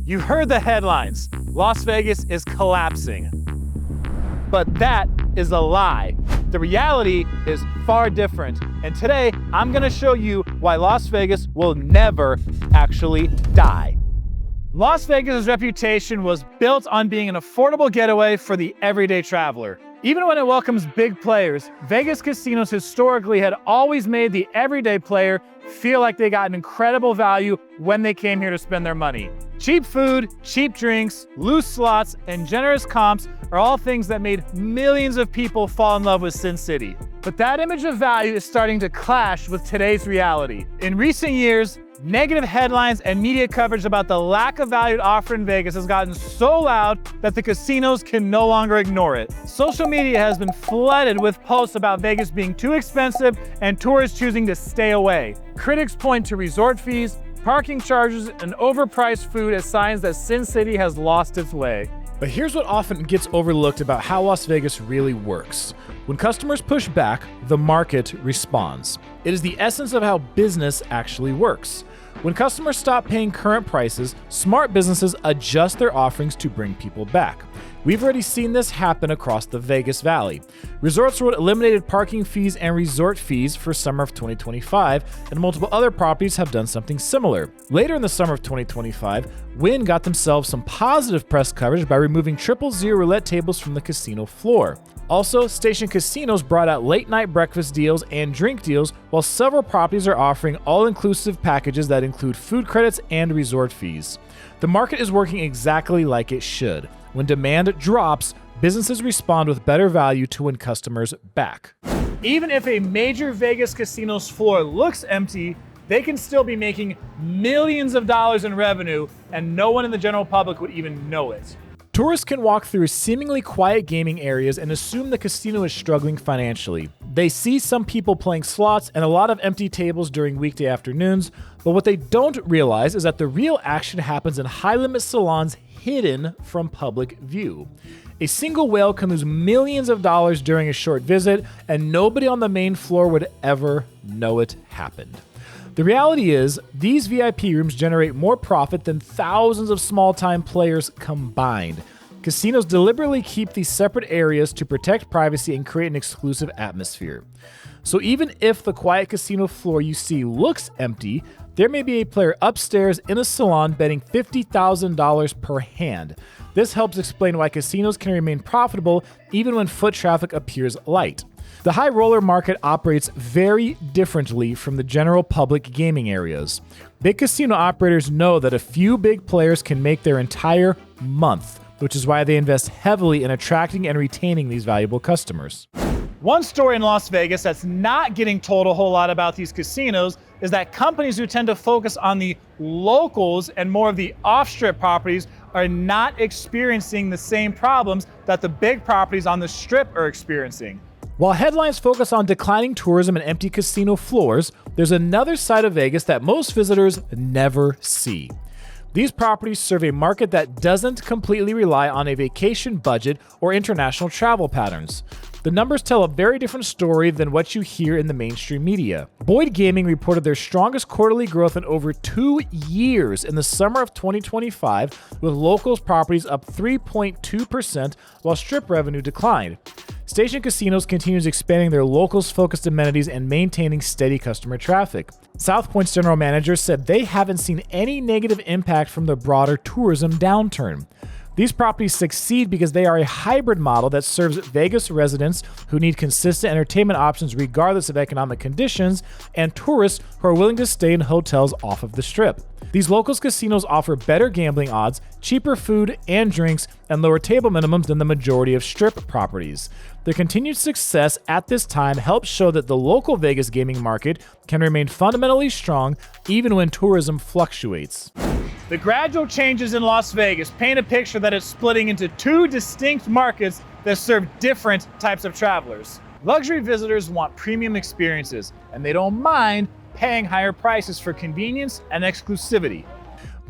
You've heard the headlines. Las Vegas is collapsing. But that is a lie. The reality is far different. And today, I'm gonna show you why Las Vegas will never actually die. Las Vegas' reputation was built on being an affordable getaway for the everyday traveler. Even when it welcomes big players, Vegas casinos historically had always made the everyday player feel like they got an incredible value when they came here to spend their money. Cheap food, cheap drinks, loose slots, and generous comps are all things that made millions of people fall in love with Sin City. But that image of value is starting to clash with today's reality. In recent years, negative headlines and media coverage about the lack of value offered in Vegas has gotten so loud that the casinos can no longer ignore it. Social media has been flooded with posts about Vegas being too expensive and tourists choosing to stay away. Critics point to resort fees, parking charges, and overpriced food as signs that Sin City has lost its way. But here's what often gets overlooked about how Las Vegas really works. When customers push back, the market responds. It is the essence of how business actually works. When customers stop paying current prices, smart businesses adjust their offerings to bring people back. We've already seen this happen across the Vegas Valley. Resorts World eliminated parking fees and resort fees for summer of 2025, and multiple other properties have done something similar. Later in the summer of 2025, Wynn got themselves some positive press coverage by removing 000 roulette tables from the casino floor. Also, Station Casinos brought out late-night breakfast deals and drink deals, while several properties are offering all-inclusive packages that include food credits and resort fees. The market is working exactly like it should. When demand drops, businesses respond with better value to win customers back. Even if a major Vegas casino's floor looks empty, they can still be making millions of dollars in revenue, and no one in the general public would even know it. Tourists can walk through seemingly quiet gaming areas and assume the casino is struggling financially. They see some people playing slots and a lot of empty tables during weekday afternoons, but what they don't realize is that the real action happens in high-limit salons hidden from public view. A single whale can lose millions of dollars during a short visit, and nobody on the main floor would ever know it happened. The reality is, these VIP rooms generate more profit than thousands of small-time players combined. Casinos deliberately keep these separate areas to protect privacy and create an exclusive atmosphere. So even if the quiet casino floor you see looks empty, there may be a player upstairs in a salon betting $50,000 per hand. This helps explain why casinos can remain profitable even when foot traffic appears light. The high roller market operates very differently from the general public gaming areas. Big casino operators know that a few big players can make their entire month, which is why they invest heavily in attracting and retaining these valuable customers. One story in Las Vegas that's not getting told a whole lot about these casinos is that companies who tend to focus on the locals and more of the off-strip properties are not experiencing the same problems that the big properties on the strip are experiencing. While headlines focus on declining tourism and empty casino floors, there's another side of Vegas that most visitors never see. These properties serve a market that doesn't completely rely on a vacation budget or international travel patterns. The numbers tell a very different story than what you hear in the mainstream media. Boyd Gaming reported their strongest quarterly growth in over 2 years in the summer of 2025, with locals properties up 3.2%, while strip revenue declined. Station Casinos continues expanding their locals-focused amenities and maintaining steady customer traffic. South Point's general manager said they haven't seen any negative impact from the broader tourism downturn. These properties succeed because they are a hybrid model that serves Vegas residents who need consistent entertainment options regardless of economic conditions, and tourists who are willing to stay in hotels off of the strip. These locals casinos offer better gambling odds, cheaper food and drinks, and lower table minimums than the majority of strip properties. Their continued success at this time helps show that the local Vegas gaming market can remain fundamentally strong even when tourism fluctuates. The gradual changes in Las Vegas paint a picture that it's splitting into two distinct markets that serve different types of travelers. Luxury visitors want premium experiences, and they don't mind paying higher prices for convenience and exclusivity.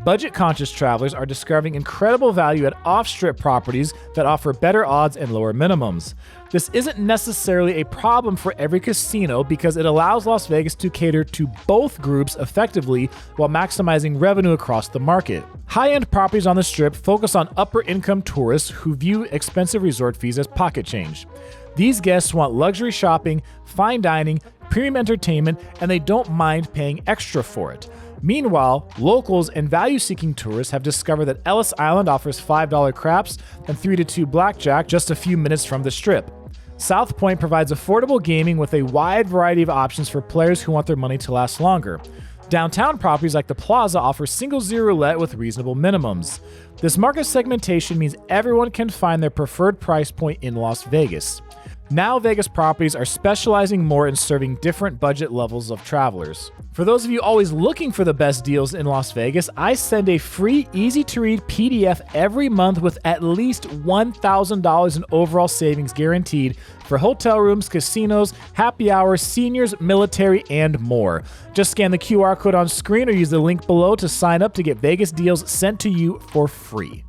budget-conscious travelers are discovering incredible value at off-strip properties that offer better odds and lower minimums. This isn't necessarily a problem for every casino because it allows Las Vegas to cater to both groups effectively while maximizing revenue across the market. High-end properties on the Strip focus on upper-income tourists who view expensive resort fees as pocket change. These guests want luxury shopping, fine dining, premium entertainment, and they don't mind paying extra for it. Meanwhile, locals and value-seeking tourists have discovered that Ellis Island offers $5 craps and 3 to 2 blackjack just a few minutes from the Strip. South Point provides affordable gaming with a wide variety of options for players who want their money to last longer. Downtown properties like the Plaza offer single-zero roulette with reasonable minimums. This market segmentation means everyone can find their preferred price point in Las Vegas. Now Vegas properties are specializing more in serving different budget levels of travelers. For those of you always looking for the best deals in Las Vegas, I send a free, easy-to-read PDF every month with at least $1,000 in overall savings guaranteed for hotel rooms, casinos, happy hours, seniors, military, and more. Just scan the QR code on screen or use the link below to sign up to get Vegas deals sent to you for free.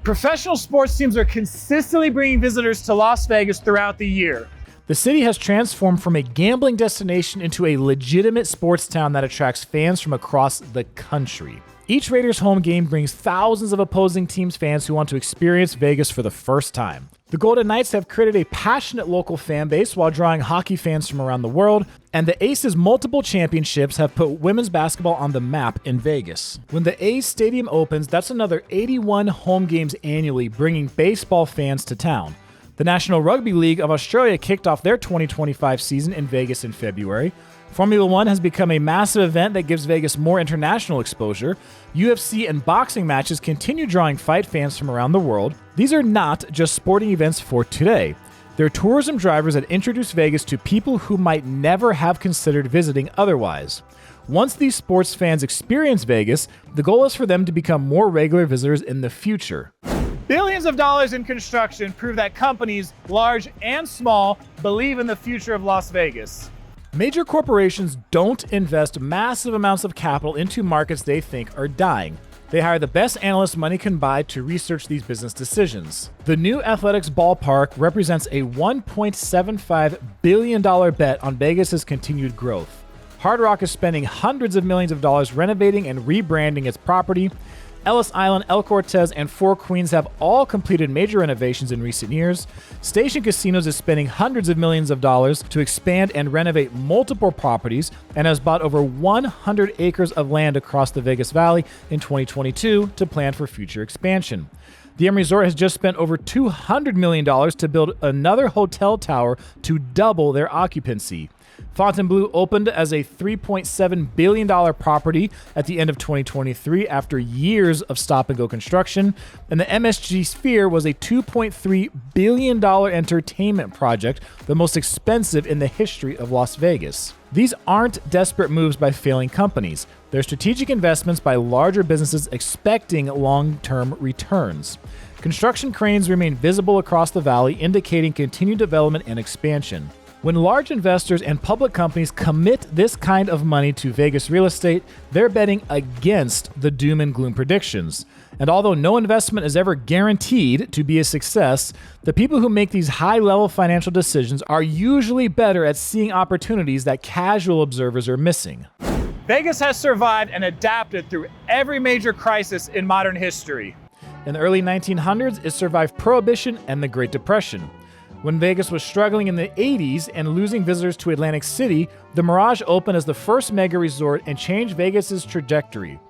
Professional sports teams are consistently bringing visitors to Las Vegas throughout the year. The city has transformed from a gambling destination into a legitimate sports town that attracts fans from across the country. Each Raiders home game brings thousands of opposing teams' fans who want to experience Vegas for the first time. The Golden Knights have created a passionate local fan base while drawing hockey fans from around the world, and the Aces' multiple championships have put women's basketball on the map in Vegas. When the A's stadium opens, that's another 81 home games annually, bringing baseball fans to town. The National Rugby League of Australia kicked off their 2025 season in Vegas in February. Formula One has become a massive event that gives Vegas more international exposure. UFC and boxing matches continue drawing fight fans from around the world. These are not just sporting events for today. They're tourism drivers that introduce Vegas to people who might never have considered visiting otherwise. Once these sports fans experience Vegas, the goal is for them to become more regular visitors in the future. Billions of dollars in construction prove that companies, large and small, believe in the future of Las Vegas. Major corporations don't invest massive amounts of capital into markets they think are dying. They hire the best analysts money can buy to research these business decisions. The new athletics ballpark represents a $1.75 billion bet on Vegas's continued growth. Hard Rock is spending hundreds of millions of dollars renovating and rebranding its property. Ellis Island, El Cortez, and Four Queens have all completed major renovations in recent years. Station Casinos is spending hundreds of millions of dollars to expand and renovate multiple properties and has bought over 100 acres of land across the Vegas Valley in 2022 to plan for future expansion. The M Resort has just spent over $200 million to build another hotel tower to double their occupancy. Fontainebleau opened as a $3.7 billion property at the end of 2023 after years of stop-and-go construction, and the MSG Sphere was a $2.3 billion entertainment project, the most expensive in the history of Las Vegas. These aren't desperate moves by failing companies. They're strategic investments by larger businesses expecting long-term returns. Construction cranes remain visible across the valley, indicating continued development and expansion. When large investors and public companies commit this kind of money to Vegas real estate, they're betting against the doom and gloom predictions. And although no investment is ever guaranteed to be a success, the people who make these high-level financial decisions are usually better at seeing opportunities that casual observers are missing. Vegas has survived and adapted through every major crisis in modern history. In the early 1900s, it survived Prohibition and the Great Depression. When Vegas was struggling in the 80s and losing visitors to Atlantic City, the Mirage opened as the first mega resort and changed Vegas's trajectory.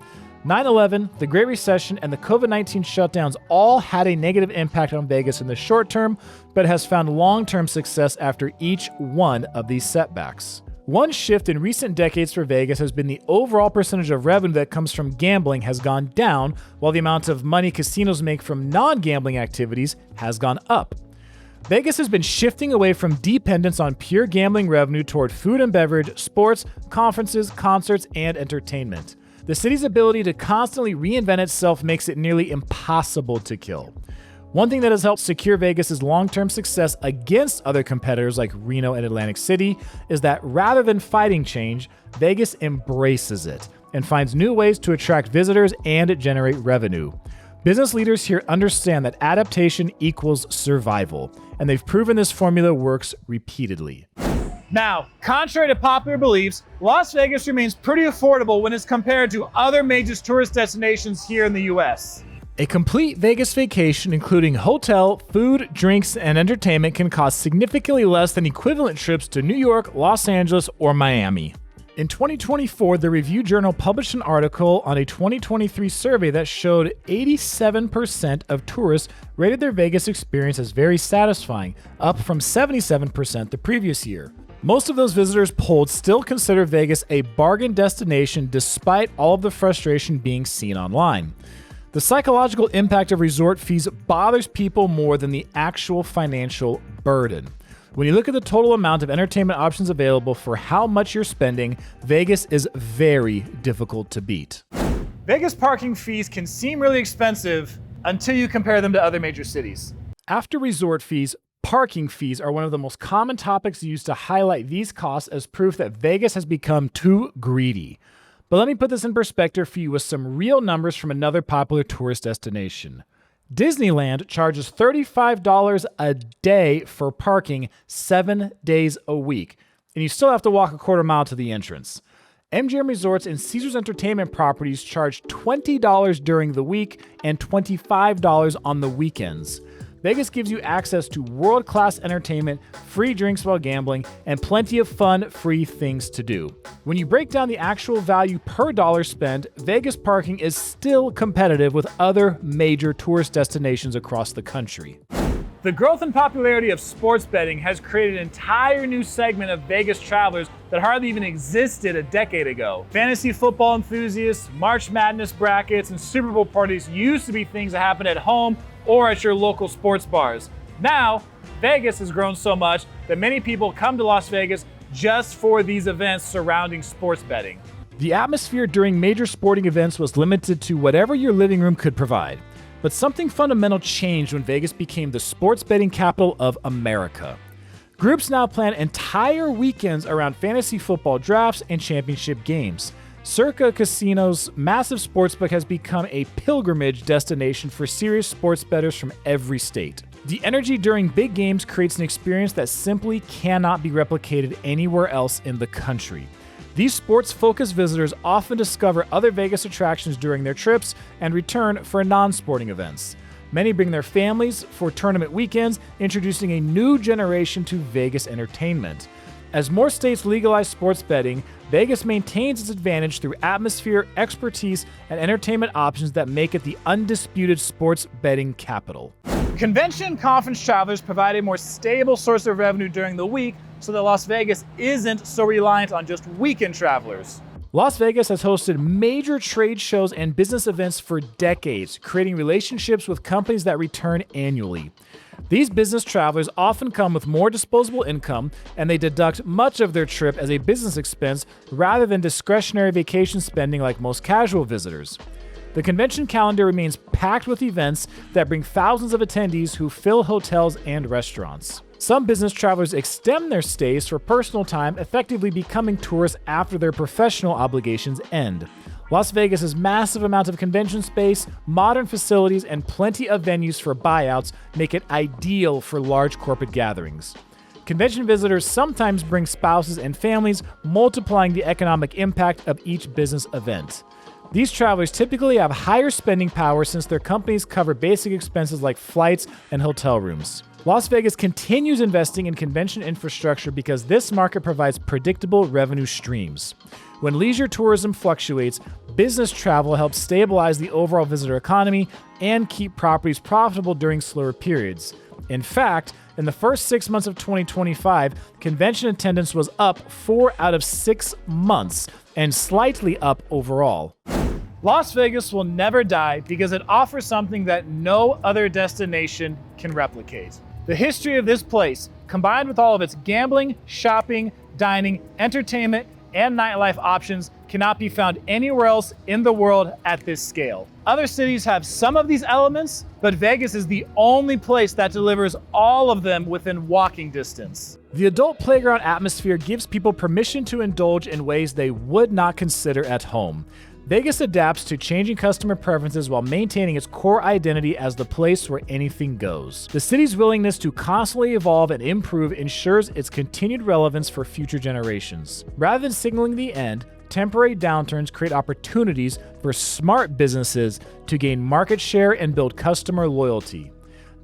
9/11, the Great Recession, and the COVID-19 shutdowns all had a negative impact on Vegas in the short term, but has found long-term success after each one of these setbacks. One shift in recent decades for Vegas has been the overall percentage of revenue that comes from gambling has gone down, while the amount of money casinos make from non-gambling activities has gone up. Vegas has been shifting away from dependence on pure gambling revenue toward food and beverage, sports, conferences, concerts, and entertainment. The city's ability to constantly reinvent itself makes it nearly impossible to kill. One thing that has helped secure Vegas's long-term success against other competitors like Reno and Atlantic City is that rather than fighting change, Vegas embraces it. and finds new ways to attract visitors and generate revenue. Business leaders here understand that adaptation equals survival, and they've proven this formula works repeatedly. Now, contrary to popular beliefs, Las Vegas remains pretty affordable when it's compared to other major tourist destinations here in the US. A complete Vegas vacation, including hotel, food, drinks, and entertainment, can cost significantly less than equivalent trips to New York, Los Angeles, or Miami. In 2024, the Review Journal published an article on a 2023 survey that showed 87% of tourists rated their Vegas experience as very satisfying, up from 77% the previous year. Most of those visitors polled still consider Vegas a bargain destination despite all of the frustration being seen online. The psychological impact of resort fees bothers people more than the actual financial burden. When you look at the total amount of entertainment options available for how much you're spending, Vegas is very difficult to beat. Vegas parking fees can seem really expensive until you compare them to other major cities. After resort fees, parking fees are one of the most common topics used to highlight these costs as proof that Vegas has become too greedy. But let me put this in perspective for you with some real numbers from another popular tourist destination. Disneyland charges $35 a day for parking 7 days a week, and you still have to walk a quarter mile to the entrance. MGM Resorts and Caesars Entertainment properties charge $20 during the week and $25 on the weekends. Vegas gives you access to world-class entertainment, free drinks while gambling, and plenty of fun, free things to do. When you break down the actual value per dollar spent, Vegas parking is still competitive with other major tourist destinations across the country. The growth and popularity of sports betting has created an entire new segment of Vegas travelers that hardly even existed a decade ago. Fantasy football enthusiasts, March Madness brackets, and Super Bowl parties used to be things that happened at home or at your local sports bars. Now, Vegas has grown so much that many people come to Las Vegas just for these events surrounding sports betting. The atmosphere during major sporting events was limited to whatever your living room could provide. But something fundamental changed when Vegas became the sports betting capital of America. Groups now plan entire weekends around fantasy football drafts and championship games. Circa Casino's massive sportsbook has become a pilgrimage destination for serious sports bettors from every state. The energy during big games creates an experience that simply cannot be replicated anywhere else in the country. These sports-focused visitors often discover other Vegas attractions during their trips and return for non-sporting events. Many bring their families for tournament weekends, introducing a new generation to Vegas entertainment. As more states legalize sports betting, Vegas maintains its advantage through atmosphere, expertise, and entertainment options that make it the undisputed sports betting capital. Convention and conference travelers provide a more stable source of revenue during the week so that Las Vegas isn't so reliant on just weekend travelers. Las Vegas has hosted major trade shows and business events for decades, creating relationships with companies that return annually. These business travelers often come with more disposable income, and they deduct much of their trip as a business expense rather than discretionary vacation spending like most casual visitors. The convention calendar remains packed with events that bring thousands of attendees who fill hotels and restaurants. Some business travelers extend their stays for personal time, effectively becoming tourists after their professional obligations end. Las Vegas' massive amount of convention space, modern facilities, and plenty of venues for buyouts make it ideal for large corporate gatherings. Convention visitors sometimes bring spouses and families, multiplying the economic impact of each business event. These travelers typically have higher spending power since their companies cover basic expenses like flights and hotel rooms. Las Vegas continues investing in convention infrastructure because this market provides predictable revenue streams. When leisure tourism fluctuates, business travel helps stabilize the overall visitor economy and keep properties profitable during slower periods. In fact, in the first 6 months of 2025, convention attendance was up 4 out of 6 months and slightly up overall. Las Vegas will never die because it offers something that no other destination can replicate. The history of this place, combined with all of its gambling, shopping, dining, entertainment, and nightlife options cannot be found anywhere else in the world at this scale. Other cities have some of these elements, but Vegas is the only place that delivers all of them within walking distance. The adult playground atmosphere gives people permission to indulge in ways they would not consider at home. Vegas adapts to changing customer preferences while maintaining its core identity as the place where anything goes. The city's willingness to constantly evolve and improve ensures its continued relevance for future generations. Rather than signaling the end, temporary downturns create opportunities for smart businesses to gain market share and build customer loyalty.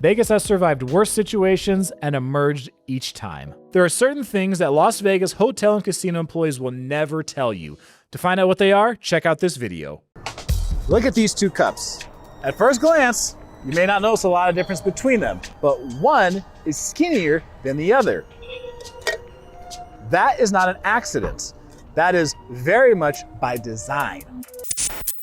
Vegas has survived worse situations and emerged each time. There are certain things that Las Vegas hotel and casino employees will never tell you. To find out what they are, check out this video. Look at these two cups. At first glance, you may not notice a lot of difference between them, but one is skinnier than the other. That is not an accident. That is very much by design.